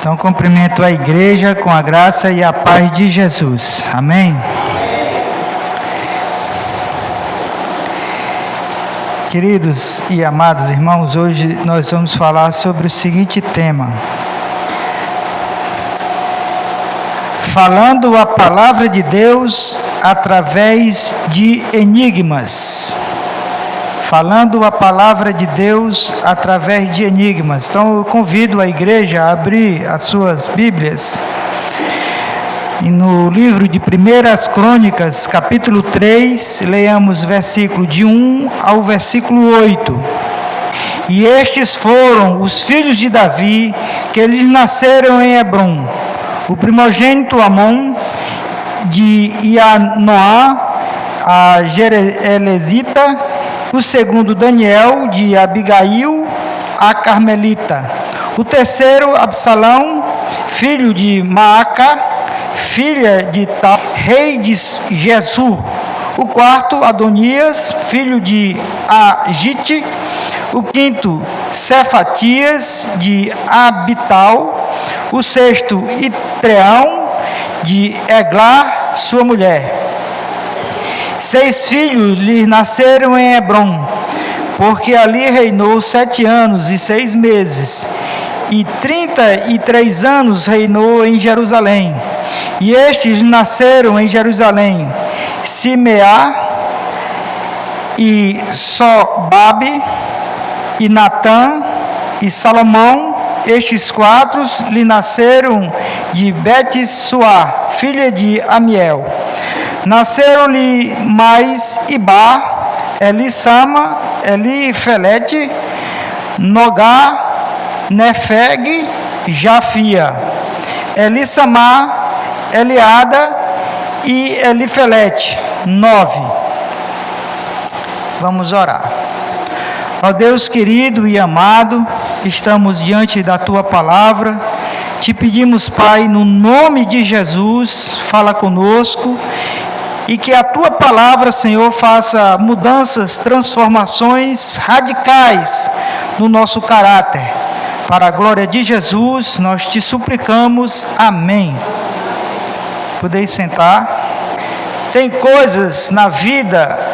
Então, cumprimento a igreja com a graça e a paz de Jesus. Amém? Queridos e amados irmãos, hoje nós vamos falar sobre o seguinte tema: falando a palavra de Deus através de enigmas. Falando a palavra de Deus através de enigmas. Então eu convido a igreja a abrir as suas Bíblias. E no livro de 1 Crônicas, capítulo 3, leamos versículo de 1 ao versículo 8. E estes foram os filhos de Davi, que lhes nasceram em Hebrom: o primogênito Amon, de Ianoá, a Jerelezita; o segundo Daniel, de Abigail, a Carmelita; o terceiro Absalão, filho de Maaca, filha de Tal, rei de Gesur; o quarto Adonias, filho de Agite; o quinto Cefatias, de Abital; o sexto Itreão, de Eglar, sua mulher. 6 filhos lhe nasceram em Hebrom, porque ali reinou 7 anos e 6 meses, e 33 anos reinou em Jerusalém. E estes nasceram em Jerusalém: Simeá, e Sobabe, e Natã, e Salomão. Estes 4 lhe nasceram de Bet-Suá, filha de Amiel. Nasceram-lhe mais Ibá, Elissama, Elifelete, Nogá, Nefeg, Jafia, Elissamá, Eliada e Elifelete. 9. Vamos orar. Ó Deus querido e amado, estamos diante da Tua palavra. Te pedimos, Pai, no nome de Jesus, fala conosco, e que a Tua palavra, Senhor, faça mudanças, transformações radicais no nosso caráter. Para a glória de Jesus, nós te suplicamos. Amém. Podeis sentar. Tem coisas na vida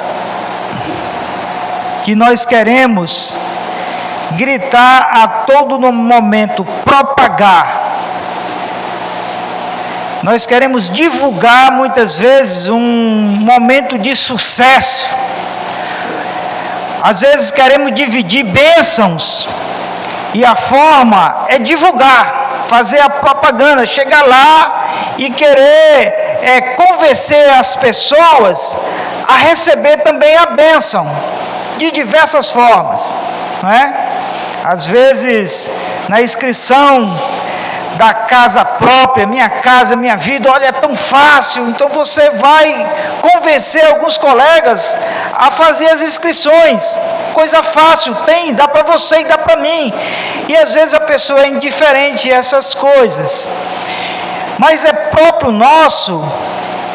que nós queremos gritar a todo momento, propagar. Nós queremos divulgar muitas vezes um momento de sucesso. Às vezes queremos dividir bênçãos, e a forma é divulgar, fazer a propaganda, chegar lá e querer convencer as pessoas a receber também a bênção, de diversas formas, não é? Às vezes na inscrição da casa própria, minha casa, minha vida, olha, é tão fácil, então você vai convencer alguns colegas a fazer as inscrições, coisa fácil, tem, dá para você e dá para mim, e às vezes a pessoa é indiferente a essas coisas, mas é próprio nosso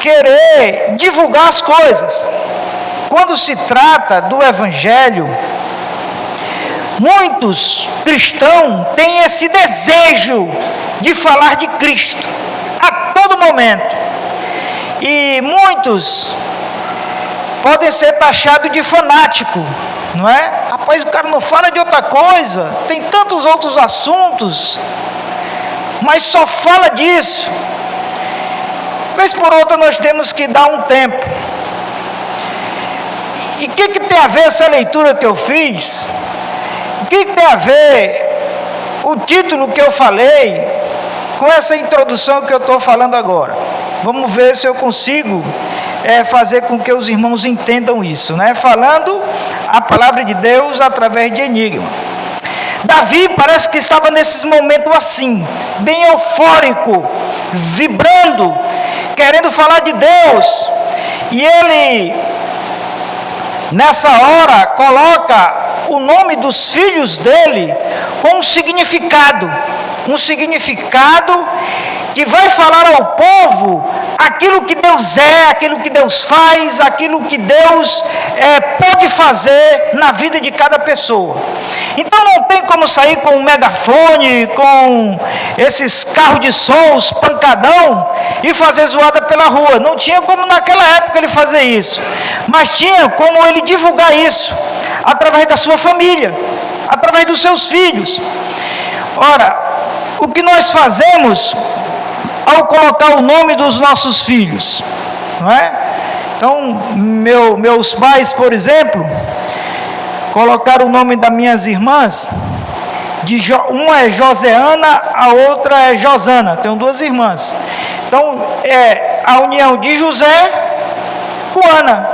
querer divulgar as coisas. Quando se trata do Evangelho, muitos cristãos têm esse desejo de falar de Cristo a todo momento, e muitos podem ser taxados de fanático, não é? Rapaz, o cara não fala de outra coisa, tem tantos outros assuntos, mas só fala disso. Vez por outra nós temos que dar um tempo. E o que tem a ver essa leitura que eu fiz? O que tem a ver o título que eu falei com essa introdução que eu estou falando agora? Vamos ver se eu consigo fazer com que os irmãos entendam isso, né? Falando a palavra de Deus através de enigma. Davi parece que estava nesses momentos assim, bem eufórico, vibrando, querendo falar de Deus, e ele, nessa hora, coloca o nome dos filhos dele com um significado que vai falar ao povo aquilo que Deus é, aquilo que Deus faz, aquilo que Deus pode fazer na vida de cada pessoa. Então não tem como sair com um megafone, com esses carros de sons, pancadão, e fazer zoada pela rua. Não tinha como naquela época ele fazer isso. Mas tinha como ele divulgar isso, através da sua família, através dos seus filhos. Ora, o que nós fazemos ao colocar o nome dos nossos filhos, não é? Então, meus pais, por exemplo, colocaram o nome das minhas irmãs, uma é Joseana, a outra é Josana, tenho duas irmãs. Então, é a união de José com Ana.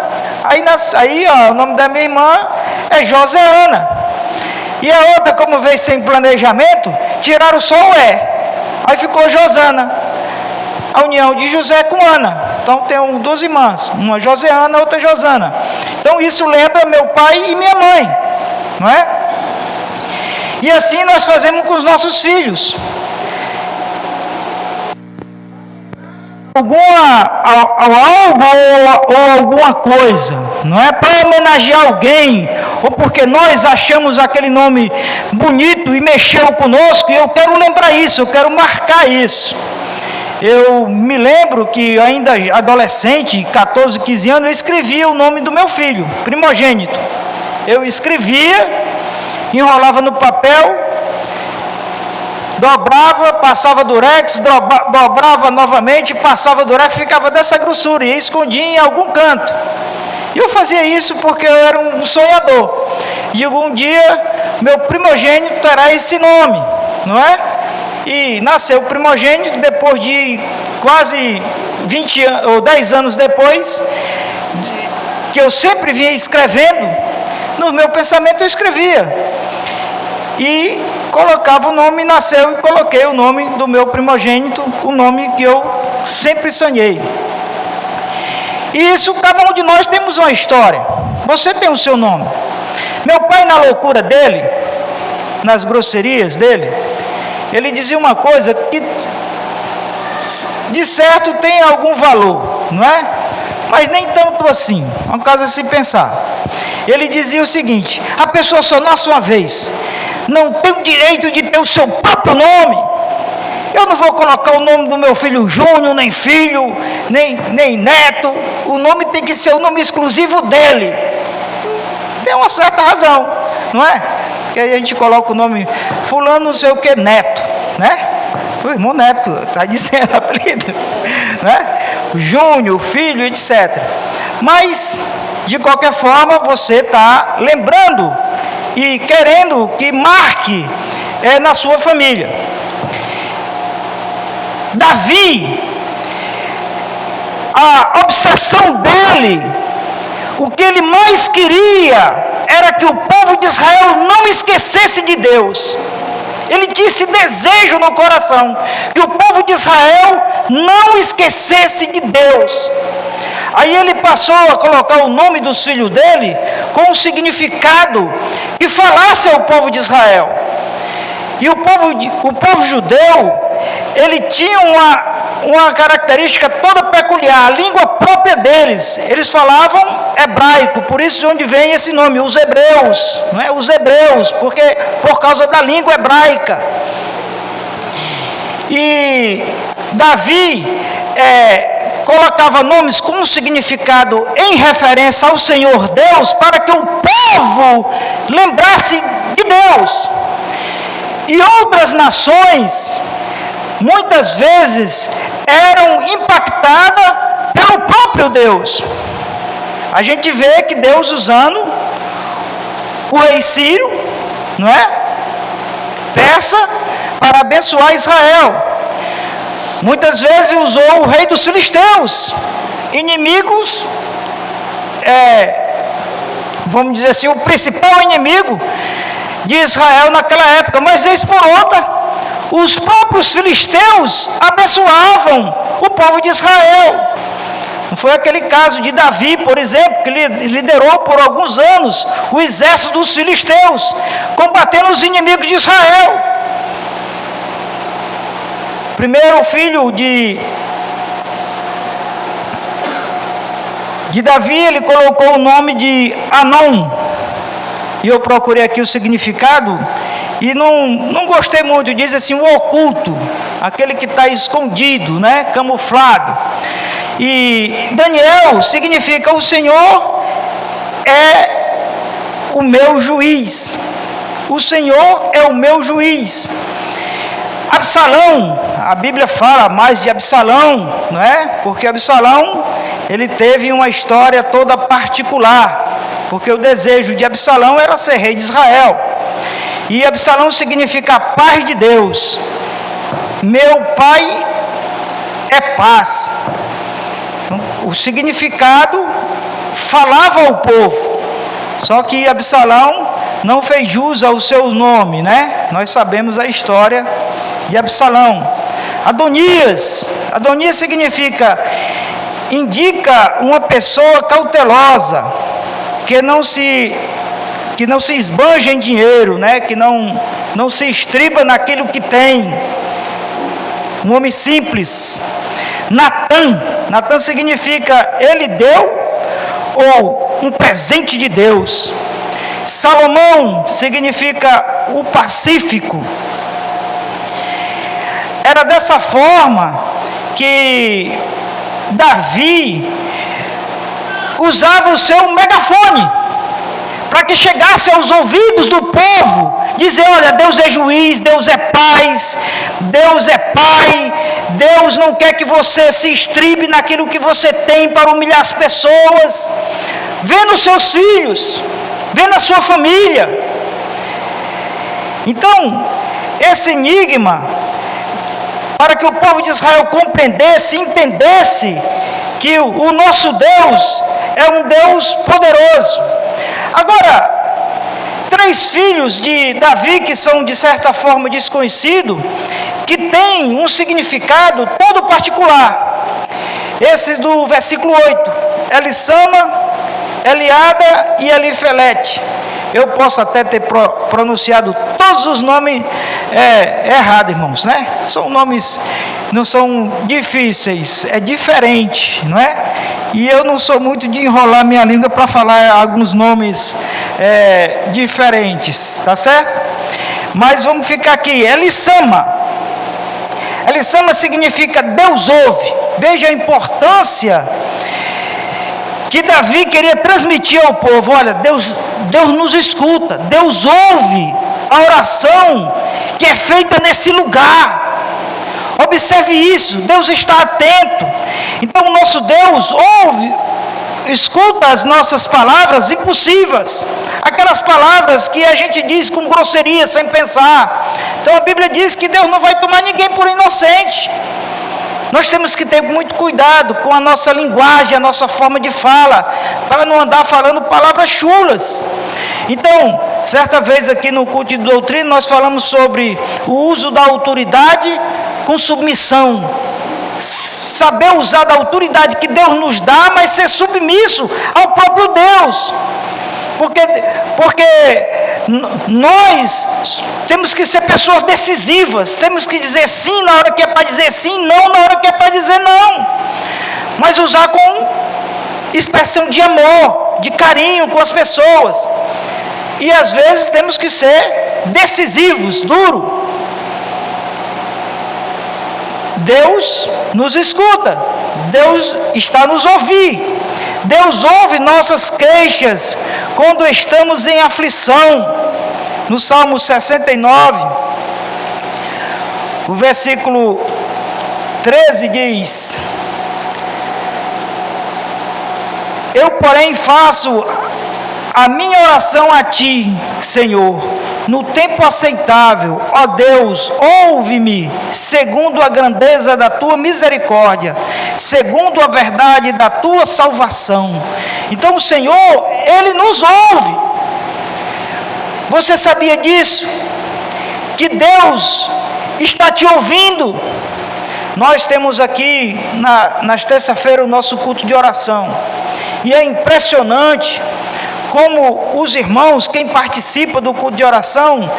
Aí o nome da minha irmã é Joseana. E a outra, como veio sem planejamento, tiraram só o E. Aí ficou Josana. A união de José com Ana. Então tenho duas irmãs, uma Joseana, outra Josana. Então isso lembra meu pai e minha mãe, não é? E assim nós fazemos com os nossos filhos. Algo ou alguma coisa, não é para homenagear alguém, ou porque nós achamos aquele nome bonito e mexeu conosco, e eu quero lembrar isso, eu quero marcar isso. Eu me lembro que ainda adolescente, 14, 15 anos, eu escrevia o nome do meu filho, primogênito. Eu escrevia, enrolava no papel, dobrava, passava durex, dobrava novamente, passava durex, ficava dessa grossura e escondia em algum canto. E eu fazia isso porque eu era um sonhador. E algum dia, meu primogênito terá esse nome, não é? E nasceu o primogênito, depois de quase 20 anos, ou 10 anos depois, que eu sempre vinha escrevendo, no meu pensamento eu escrevia. E colocava o nome, nasceu e coloquei o nome do meu primogênito, o nome que eu sempre sonhei. E isso, cada um de nós temos uma história. Você tem o seu nome. Meu pai, na loucura dele, nas grosserias dele, ele dizia uma coisa que de certo tem algum valor, não é? Mas nem tanto assim, uma coisa a se pensar. Ele dizia o seguinte: a pessoa só nasce uma vez, não tem o direito de ter o seu próprio nome. Eu não vou colocar o nome do meu filho Júnior, nem filho, nem neto. O nome tem que ser o nome exclusivo dele. Tem uma certa razão, não é? Que aí a gente coloca o nome fulano não sei o que, neto, né? O irmão Neto, está dizendo apelido, né? Júnior, filho, etc. Mas, de qualquer forma, você está lembrando e querendo que marque na sua família. Davi, a obsessão dele, o que ele mais queria era que o povo de Israel não esquecesse de Deus. Ele tinha esse desejo no coração, que o povo de Israel não esquecesse de Deus. Aí ele passou a colocar o nome dos filhos dele com um significado que falasse ao povo de Israel. E o povo judeu, ele tinha uma característica toda peculiar, a língua própria deles. Eles falavam hebraico, por isso de onde vem esse nome, os hebreus, não é? Os hebreus, porque por causa da língua hebraica. E Davi colocava nomes com um significado em referência ao Senhor Deus, para que o povo lembrasse de Deus. E outras nações, muitas vezes, eram impactadas pelo próprio Deus. A gente vê que Deus usando o rei Ciro, não é? Persa, para abençoar Israel. Muitas vezes usou o rei dos filisteus, inimigos, vamos dizer assim, o principal inimigo de Israel naquela época. Mas vez por outra, os próprios filisteus abençoavam o povo de Israel. Não foi aquele caso de Davi, por exemplo, que liderou por alguns anos o exército dos filisteus, combatendo os inimigos de Israel. Primeiro filho de Davi, ele colocou o nome de Anom. e eu procurei aqui o significado, e não gostei muito. Diz assim, o oculto, aquele que está escondido, né, camuflado. E Daniel significa: o Senhor é o meu juiz. O Senhor é o meu juiz. Absalão, a Bíblia fala mais de Absalão, não é? Porque Absalão, ele teve uma história toda particular, porque o desejo de Absalão era ser rei de Israel. E Absalão significa paz de Deus. Meu pai é paz. O significado falava ao povo, só que Absalão não fez jus ao seu nome, né? Nós sabemos a história de Absalão. Adonias significa, indica uma pessoa cautelosa, que não se esbanja em dinheiro, né? Que não se estriba naquilo que tem. Um homem simples. Natã significa ele deu, ou um presente de Deus. Salomão significa o pacífico. Era dessa forma que Davi usava o seu megafone, para que chegasse aos ouvidos do povo, dizer: olha, Deus é juiz, Deus é paz, Deus é pai, Deus não quer que você se estribe naquilo que você tem para humilhar as pessoas. Vê nos seus filhos, vê na sua família. Então, esse enigma, para que o povo de Israel compreendesse, entendesse que o nosso Deus é um Deus poderoso. Agora, 3 filhos de Davi, que são de certa forma desconhecidos, que têm um significado todo particular. Esses do versículo 8, Elissama, Eliada e Elifelete. Eu posso até ter pronunciado todos os nomes errados, irmãos, né? São nomes, não são difíceis, é diferente, não é? E eu não sou muito de enrolar minha língua para falar alguns nomes diferentes, tá certo? Mas vamos ficar aqui. Elissama significa Deus ouve. Veja a importância que Davi queria transmitir ao povo. Olha, Deus nos escuta, Deus ouve a oração que é feita nesse lugar. Observe isso, Deus está atento. Então o nosso Deus ouve, escuta as nossas palavras impossíveis, aquelas palavras que a gente diz com grosseria, sem pensar. Então a Bíblia diz que Deus não vai tomar ninguém por inocente. Nós temos que ter muito cuidado com a nossa linguagem, a nossa forma de fala, para não andar falando palavras chulas. Então, certa vez aqui no culto de doutrina, nós falamos sobre o uso da autoridade com submissão. Saber usar da autoridade que Deus nos dá, mas ser submisso ao próprio Deus. Porque nós temos que ser pessoas decisivas, temos que dizer sim na hora que é para dizer sim, não na hora que é para dizer não, mas usar com expressão de amor, de carinho com as pessoas. E às vezes temos que ser decisivos, duro. Deus nos escuta, Deus está nos ouvindo. Deus ouve nossas queixas quando estamos em aflição. No Salmo 69, o versículo 13 diz: eu, porém, faço a minha oração a Ti, Senhor, no tempo aceitável. Ó Deus, ouve-me, segundo a grandeza da Tua misericórdia, segundo a verdade da Tua salvação. Então o Senhor, Ele nos ouve. Você sabia disso? Que Deus está te ouvindo? Nós temos aqui, nas terça-feira, o nosso culto de oração. E é impressionante como os irmãos, quem participa do culto de oração,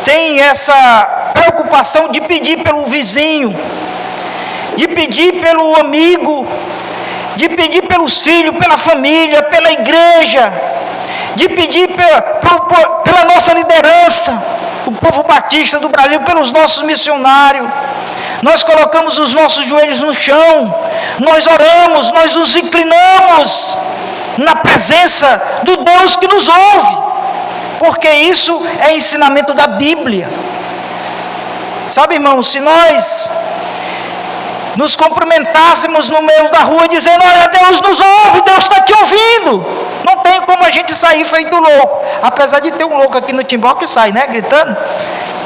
tem essa preocupação de pedir pelo vizinho, de pedir pelo amigo, de pedir pelos filhos, pela família, pela igreja, de pedir pela nossa liderança, o povo batista do Brasil, pelos nossos missionários. Nós colocamos os nossos joelhos no chão, nós oramos, nós nos inclinamos na presença do Deus que nos ouve, porque isso é ensinamento da Bíblia. Sabe, irmãos, se nós nos cumprimentássemos no meio da rua dizendo: olha, Deus nos ouve, Deus está te ouvindo, não tem como a gente sair feito louco, apesar de ter um louco aqui no Timbó que sai, né, gritando,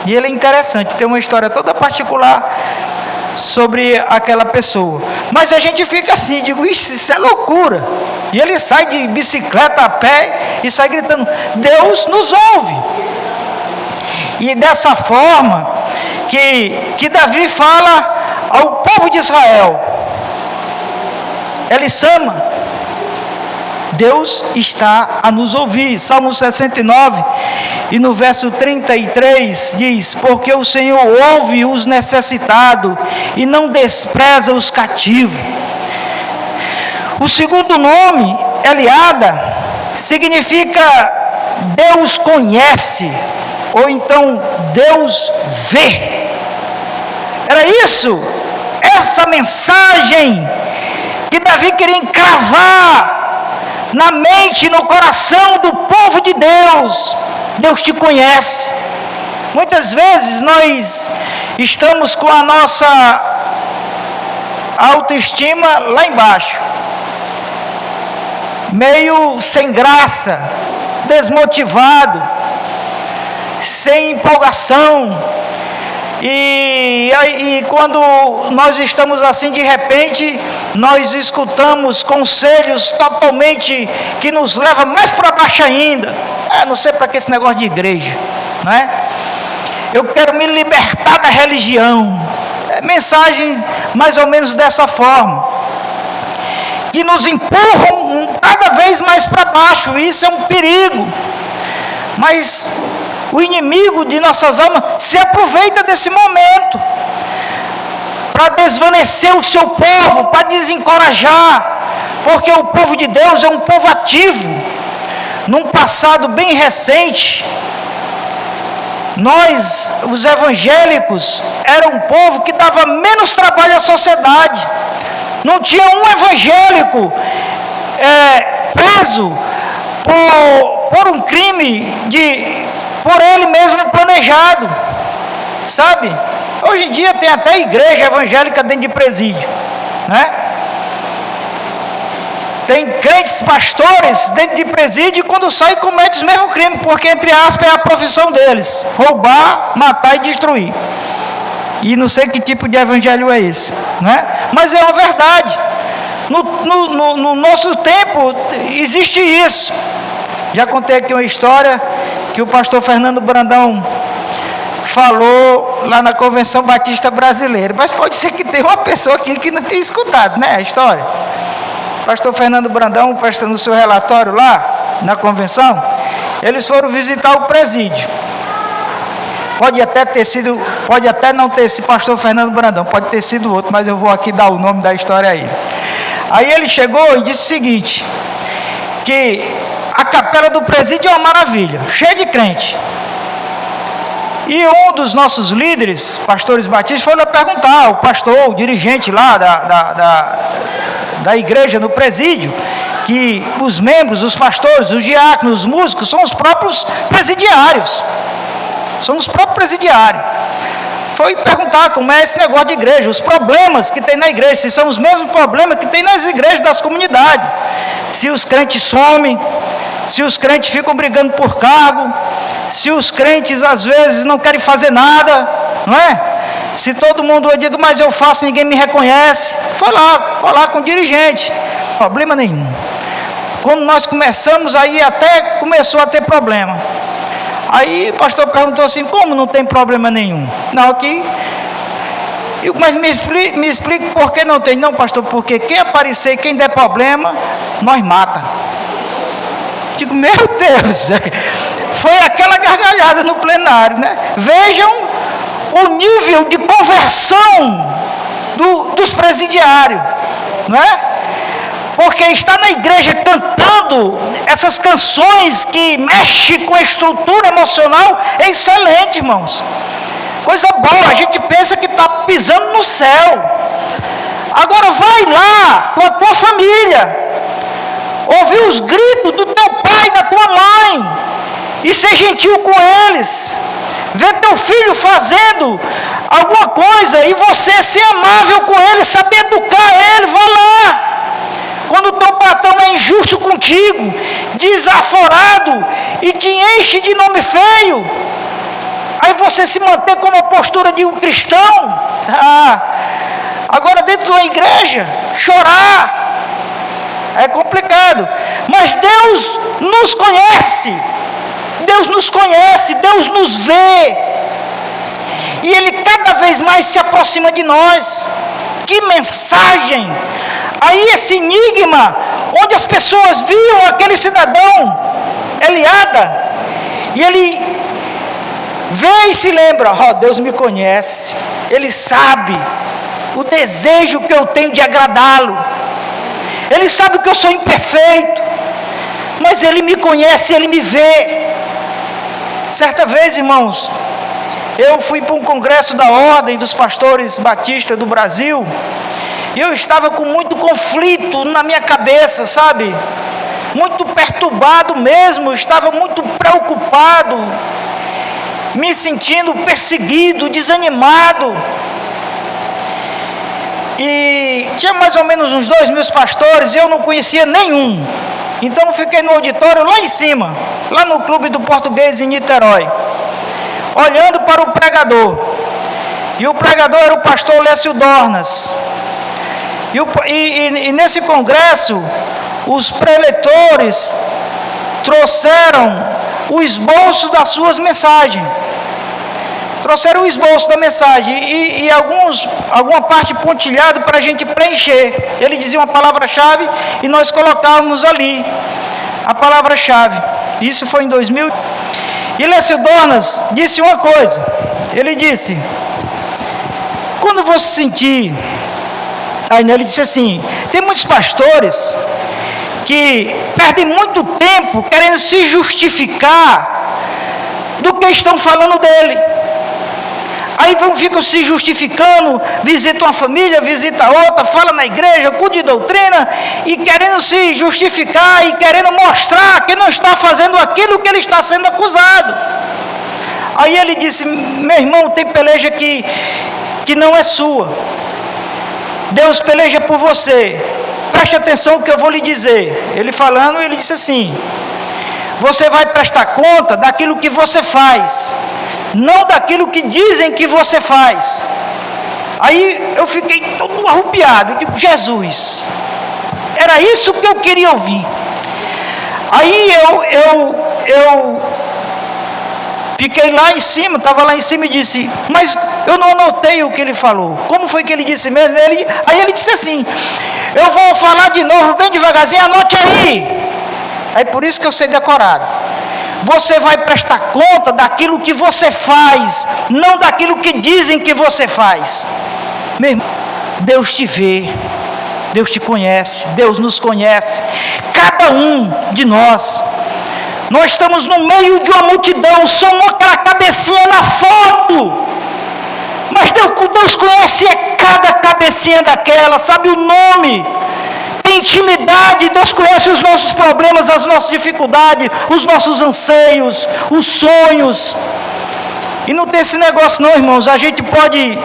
e ele é interessante, tem uma história toda particular sobre aquela pessoa, mas a gente fica assim, digo, isso é loucura, e ele sai de bicicleta, a pé, e sai gritando: Deus nos ouve. E dessa forma que Davi fala ao povo de Israel: Elissama, Deus está a nos ouvir. Salmo 69, e no verso 33 diz: porque o Senhor ouve os necessitados e não despreza os cativos. O segundo nome, Eliada, significa Deus conhece, ou então Deus vê. Era isso, essa mensagem que Davi queria encravar na mente, no coração do povo de Deus. Deus te conhece. Muitas vezes nós estamos com a nossa autoestima lá embaixo, meio sem graça, desmotivado, sem empolgação, e quando nós estamos assim, de repente nós escutamos conselhos totalmente que nos levam mais para baixo ainda. Não sei para que esse negócio de igreja, não é? Eu quero me libertar da religião. Mensagens mais ou menos dessa forma, que nos empurram cada vez mais para baixo. Isso é um perigo. Mas o inimigo de nossas almas se aproveita desse momento para desvanecer o seu povo, para desencorajar, porque o povo de Deus é um povo ativo. Num passado bem recente, nós, os evangélicos, era um povo que dava menos trabalho à sociedade. Não tinha um evangélico preso por um crime por ele mesmo planejado, sabe? Hoje em dia tem até igreja evangélica dentro de presídio, né? Tem crentes, pastores dentro de presídio, e quando sai comete os mesmos crimes, porque entre aspas é a profissão deles: roubar, matar e destruir. E não sei que tipo de evangelho é esse, né? Mas é uma verdade. No nosso tempo existe isso. Já contei aqui uma história que o pastor Fernando Brandão falou lá na Convenção Batista Brasileira, mas pode ser que tenha uma pessoa aqui que não tenha escutado, né, a história. O pastor Fernando Brandão, prestando o seu relatório lá na convenção, eles foram visitar o presídio. Pode até não ter sido pastor Fernando Brandão, pode ter sido outro, mas eu vou aqui dar o nome da história aí. Aí ele chegou e disse o seguinte, que a capela do presídio é uma maravilha, cheia de crente. E um dos nossos líderes, pastores batistas, foi lá perguntar ao pastor, o dirigente lá da igreja no presídio, que os membros, os pastores, os diáconos, os músicos, são os próprios presidiários. São os próprios presidiários. Foi perguntar como é esse negócio de igreja, os problemas que tem na igreja, se são os mesmos problemas que tem nas igrejas das comunidades. Se os crentes somem, se os crentes ficam brigando por cargo, se os crentes às vezes não querem fazer nada, não é? Se todo mundo, eu digo, mas eu faço, ninguém me reconhece. Foi lá falar com o dirigente, problema nenhum. Quando nós começamos, aí até começou a ter problema. Aí o pastor perguntou assim, como não tem problema nenhum? Não, aqui. Mas me explique por que não tem. Não, pastor, porque quem aparecer, quem der problema, nós mata. Digo, meu Deus, foi aquela gargalhada no plenário, né? Vejam o nível de conversão dos presidiários, não é? porque estar na igreja cantando essas canções que mexem com a estrutura emocional é excelente, irmãos. Coisa boa, a gente pensa que está pisando no céu. Agora vai lá com a tua família, ouvir os gritos do teu pai e da tua mãe, e ser gentil com eles. Ver teu filho fazendo alguma coisa e você ser amável com ele, saber educar ele, vai lá. Quando o teu patrão é injusto contigo, desaforado e te enche de nome feio, aí você se mantém com uma postura de um cristão. Agora dentro da igreja, chorar é complicado. Mas Deus nos conhece. Deus nos conhece, Deus nos vê. E Ele cada vez mais se aproxima de nós. Que mensagem! Aí esse enigma, onde as pessoas viam aquele cidadão, Eliada, e ele vê e se lembra, Deus me conhece, Ele sabe o desejo que eu tenho de agradá-lo, Ele sabe que eu sou imperfeito, mas Ele me conhece, Ele me vê. Certa vez, irmãos, eu fui para um congresso da Ordem dos Pastores Batistas do Brasil, e eu estava com muito conflito na minha cabeça, sabe? Muito perturbado mesmo, estava muito preocupado, me sentindo perseguido, desanimado. E tinha mais ou menos uns 2.000 pastores, e eu não conhecia nenhum. Então eu fiquei no auditório lá em cima, lá no Clube do Português em Niterói, olhando para o pregador. E o pregador era o pastor Lécio Dornas. E nesse congresso, os preletores trouxeram o esboço das suas mensagens. Trouxeram o esboço da mensagem e alguma parte pontilhada para a gente preencher. Ele dizia uma palavra-chave e nós colocávamos ali a palavra-chave. Isso foi em 2000. E Lécio Dornas disse uma coisa. Ele disse: quando você sentir... Aí ele disse assim: tem muitos pastores que perdem muito tempo querendo se justificar do que estão falando dele. Aí ficam se justificando, visitam uma família, visita outra, fala na igreja, curte de doutrina, e querendo se justificar e querendo mostrar que não está fazendo aquilo que ele está sendo acusado. Aí ele disse: meu irmão, tem peleja que não é sua. Deus peleja por você. Preste atenção no que eu vou lhe dizer. Ele falando, ele disse assim: você vai prestar conta daquilo que você faz, não daquilo que dizem que você faz. Aí eu fiquei todo arrupiado. Eu digo: Jesus, era isso que eu queria ouvir. Aí eu fiquei lá em cima, estava lá em cima e disse: mas eu não anotei o que ele falou. Como foi que ele disse mesmo? Aí ele disse assim: eu vou falar de novo bem devagarzinho, anote aí. Aí por isso que eu sei decorado. Você vai prestar conta daquilo que você faz, não daquilo que dizem que você faz. Meu irmão, Deus te vê, Deus te conhece, Deus nos conhece, cada um de nós. Nós estamos no meio de uma multidão, somos aquela cabecinha na foto, mas Deus conhece cada cabecinha daquela, sabe o nome, tem intimidade. Deus conhece os nossos problemas, as nossas dificuldades, os nossos anseios, os sonhos. E não tem esse negócio não, irmãos. A gente pode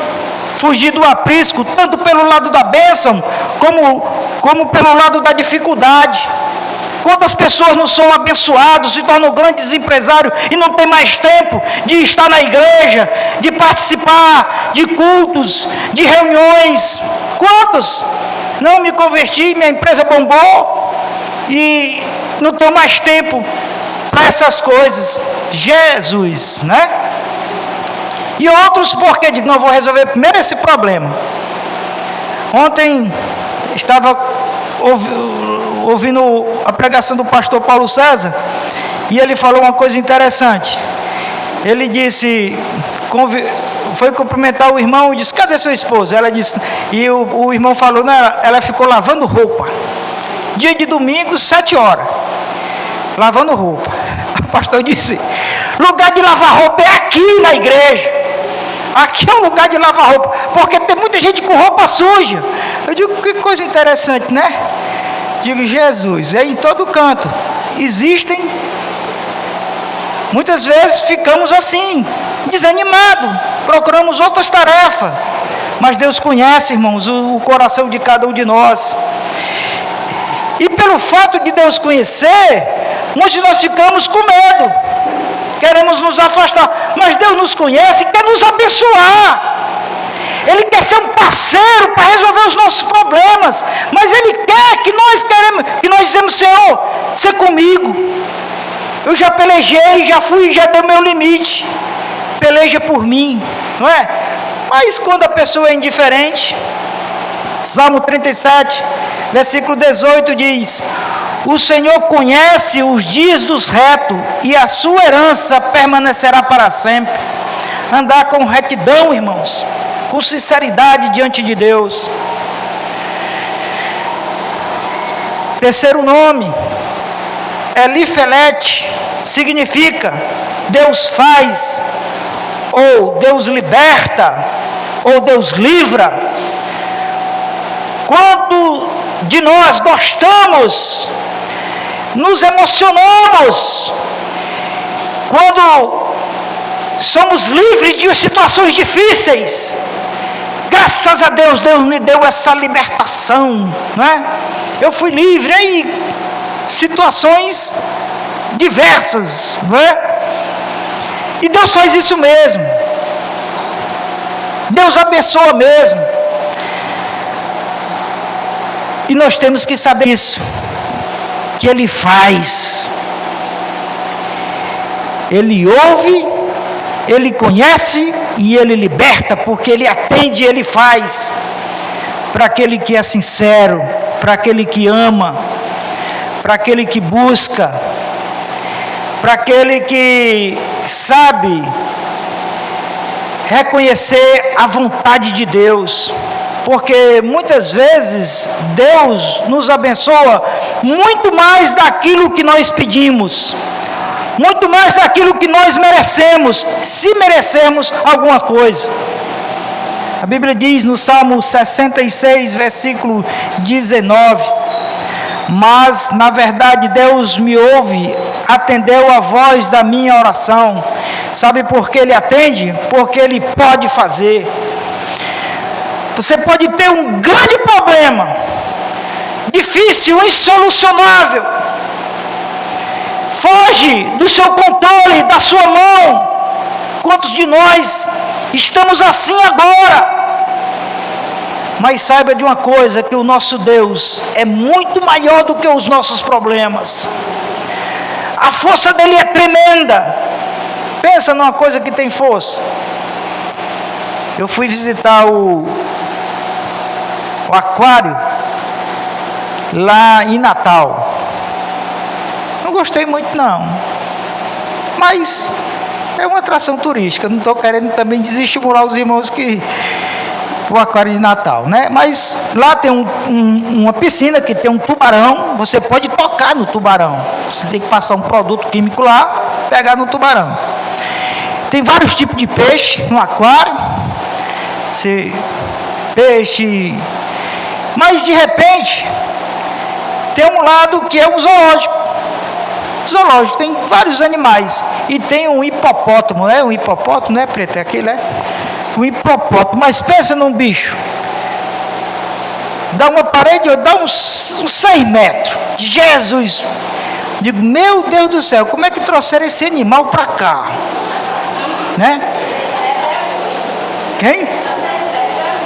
fugir do aprisco, tanto pelo lado da bênção, como pelo lado da dificuldade. Quantas pessoas não são abençoados, se tornam grandes empresários e não tem mais tempo de estar na igreja, de participar de cultos, de reuniões? Quantos? Não, me converti, minha empresa bombou e não tenho mais tempo para essas coisas. Jesus, né? E outros porque digo: não, vou resolver primeiro esse problema. Ontem estava ouvindo a pregação do pastor Paulo César, e ele falou uma coisa interessante. Ele disse, foi cumprimentar o irmão e disse: cadê sua esposa? Ela disse, e o irmão falou: não, ela ficou lavando roupa. dia de domingo, 7 horas, lavando roupa. O pastor disse: lugar de lavar roupa é aqui na igreja. Aqui é o lugar de lavar roupa, porque tem muita gente com roupa suja. Eu digo, que coisa interessante, né? Digo, Jesus, é em todo canto. Existem. Muitas vezes ficamos assim, desanimados, procuramos outras tarefas. Mas Deus conhece, irmãos, o coração de cada um de nós. E pelo fato de Deus conhecer, muitos de nós ficamos com medo, queremos nos afastar. Mas Deus nos conhece e quer nos abençoar. Ele quer ser um parceiro para resolver os nossos problemas. Mas Ele quer que nós dizemos: Senhor, você comigo. Eu já pelejei, já fui, já dei meu limite. Peleja por mim, não é? Mas quando a pessoa é indiferente, Salmo 37, versículo 18 diz: o Senhor conhece os dias dos retos, e a sua herança permanecerá para sempre. Andar com retidão, irmãos, com sinceridade diante de Deus. Terceiro nome, Elifelete, significa Deus faz, ou Deus liberta, ou Deus livra. Quando de nós gostamos, nos emocionamos, quando somos livres de situações difíceis, graças a Deus, Deus me deu essa libertação, não é? Eu fui livre em situações diversas, não é? E Deus faz isso mesmo. Deus abençoa mesmo. E nós temos que saber isso, que Ele faz. Ele ouve, Ele conhece e Ele liberta, porque Ele atende e Ele faz. Para aquele que é sincero, para aquele que ama, para aquele que busca, para aquele que sabe reconhecer a vontade de Deus. Porque muitas vezes Deus nos abençoa muito mais daquilo que nós pedimos, muito mais daquilo que nós merecemos, se merecemos alguma coisa. A Bíblia diz no Salmo 66, versículo 19: mas na verdade Deus me ouve, atendeu a voz da minha oração. Sabe por que Ele atende? Porque Ele pode fazer. Você pode ter um grande problema, difícil, insolucionável, foge do seu controle, da sua mão. Quantos de nós estamos assim agora? Mas saiba de uma coisa, que o nosso Deus é muito maior do que os nossos problemas. A força dele é tremenda. Pensa numa coisa que tem força. Eu fui visitar o aquário lá em Natal. Não gostei muito não, mas é uma atração turística. Não estou querendo também desestimular os irmãos que o aquário de Natal, né? Mas lá tem uma piscina que tem um tubarão. Você pode tocar no tubarão. Você tem que passar um produto químico lá, pegar no tubarão. Tem vários tipos de peixe no aquário. Peixe. Mas de repente tem um lado que é um zoológico. Zoológico tem vários animais. E tem um hipopótamo, né? Um hipopótamo, não é, preto? É aquele, é? Um hipopótamo. Mas pensa num bicho. Dá uma parede, dá uns 6 metros. Jesus! Digo, meu Deus do céu, como é que trouxeram esse animal para cá? Né? Quem?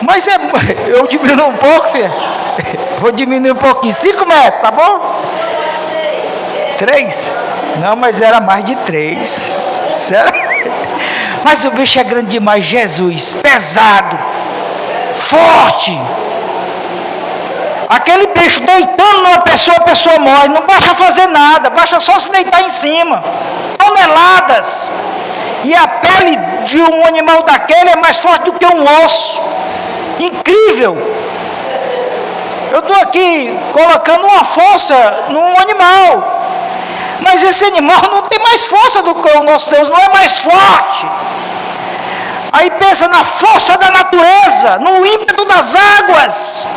Mas eu diminuo um pouco, filha. Vou diminuir um pouquinho. 5 metros, tá bom? 3? Não, mas era mais de 3. Sério? Mas o bicho é grande demais, Jesus. Pesado. Forte. Aquele bicho deitando numa pessoa, a pessoa morre. Não basta fazer nada, basta só se deitar em cima. Toneladas. E a pele de um animal daquele é mais forte do que um osso. Incrível. Eu estou aqui colocando uma força num animal, mas esse animal não tem mais força do que o nosso Deus, não é mais forte. Aí pensa na força da natureza, no ímpeto das águas,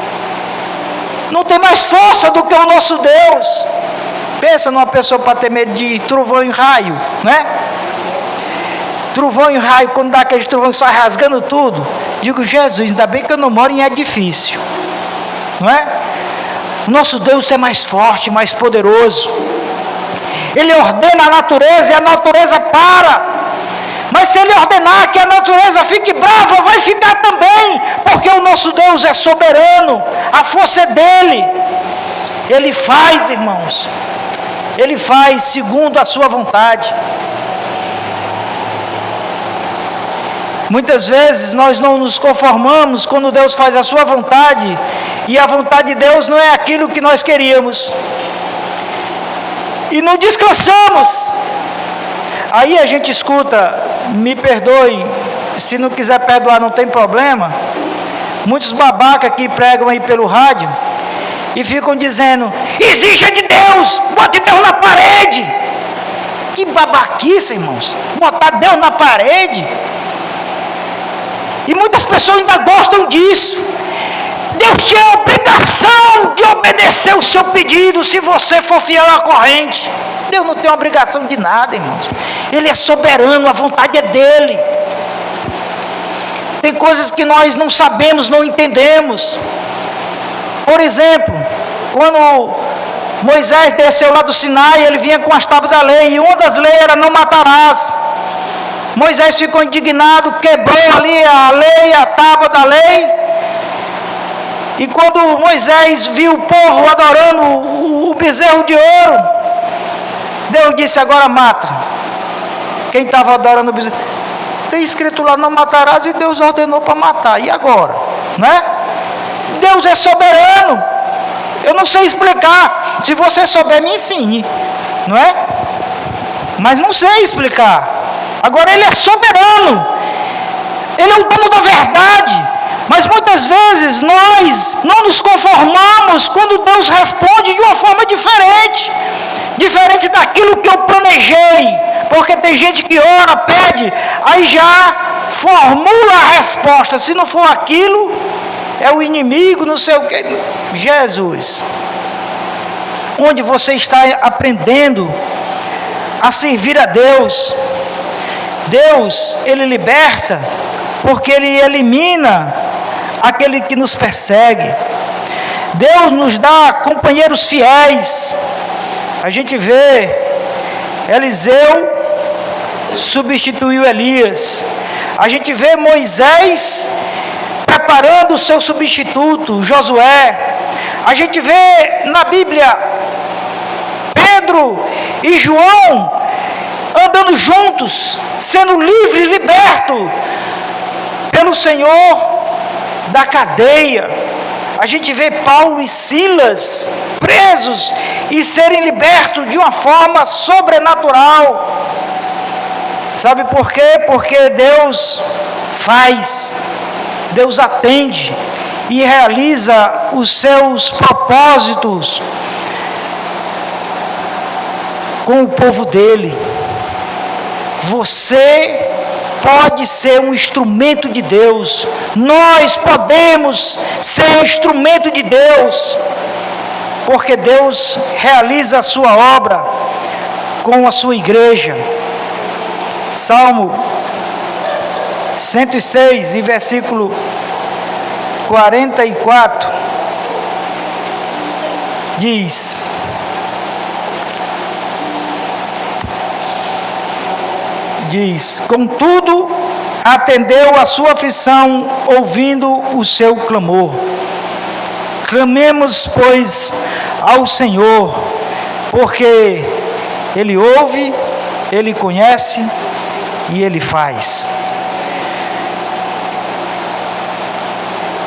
não tem mais força do que o nosso Deus. Pensa numa pessoa para ter medo de trovão e raio, né? Trovão e raio, quando dá aquele trovão que sai rasgando tudo, digo, Jesus, ainda bem que eu não moro em edifício, não é? O nosso Deus é mais forte, mais poderoso. Ele ordena a natureza e a natureza para. Mas se Ele ordenar que a natureza fique brava, vai ficar também, porque o nosso Deus é soberano, a força é dEle. Ele faz, irmãos, Ele faz segundo a sua vontade. Muitas vezes nós não nos conformamos quando Deus faz a sua vontade, e a vontade de Deus não é aquilo que nós queríamos, e não descansamos. Aí a gente escuta, me perdoe, se não quiser perdoar não tem problema, muitos babacas que pregam aí pelo rádio, e ficam dizendo, exija de Deus, bote Deus na parede. Que babaquice, irmãos, botar Deus na parede. E muitas pessoas ainda gostam disso. Deus tinha a obrigação de obedecer o seu pedido, se você for fiel à corrente. Deus não tem obrigação de nada, irmãos. Ele é soberano, a vontade é dEle. Tem coisas que nós não sabemos, não entendemos. Por exemplo, quando Moisés desceu lá do Sinai, ele vinha com as tábuas da lei, e uma das leis era não matarás. Moisés ficou indignado, quebrou ali a lei, a tábua da lei. E quando Moisés viu o povo adorando o bezerro de ouro, Deus disse, agora mata. Quem estava adorando o bezerro? Tem escrito lá, não matarás, e Deus ordenou para matar. E agora? Né? Deus é soberano. Eu não sei explicar. Se você souber, me ensine. Não é? Mas não sei explicar. Agora Ele é soberano. Ele é o dono da verdade. Mas muitas vezes nós não nos conformamos quando Deus responde de uma forma diferente. Diferente daquilo que eu planejei. Porque tem gente que ora, pede, aí já formula a resposta. Se não for aquilo, é o inimigo, não sei o que. Jesus, onde você está aprendendo a servir a Deus? Deus, Ele liberta, porque Ele elimina aquele que nos persegue. Deus nos dá companheiros fiéis. A gente vê, Eliseu substituiu Elias. A gente vê Moisés preparando o seu substituto, Josué. A gente vê na Bíblia Pedro e João andando juntos, sendo livre, liberto pelo Senhor da cadeia. A gente vê Paulo e Silas presos e serem libertos de uma forma sobrenatural. Sabe por quê? Porque Deus faz, Deus atende e realiza os seus propósitos com o povo dele. Você pode ser um instrumento de Deus. Nós podemos ser um instrumento de Deus, porque Deus realiza a sua obra com a sua igreja. Salmo 106 e versículo 44 diz: contudo, atendeu a sua aflição, ouvindo o seu clamor. Clamemos, pois, ao Senhor, porque Ele ouve, Ele conhece e Ele faz.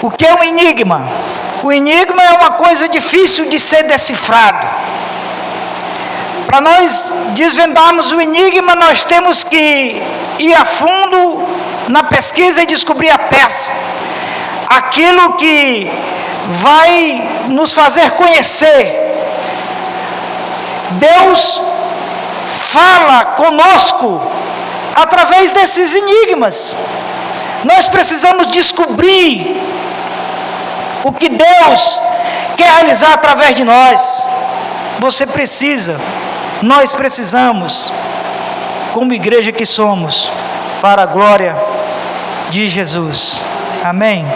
O que é um enigma? O enigma é uma coisa difícil de ser decifrado. Para nós desvendarmos o enigma, nós temos que ir a fundo na pesquisa e descobrir a peça. Aquilo que vai nos fazer conhecer. Deus fala conosco através desses enigmas. Nós precisamos descobrir o que Deus quer realizar através de nós. Você precisa, nós precisamos, como igreja que somos, para a glória de Jesus. Amém?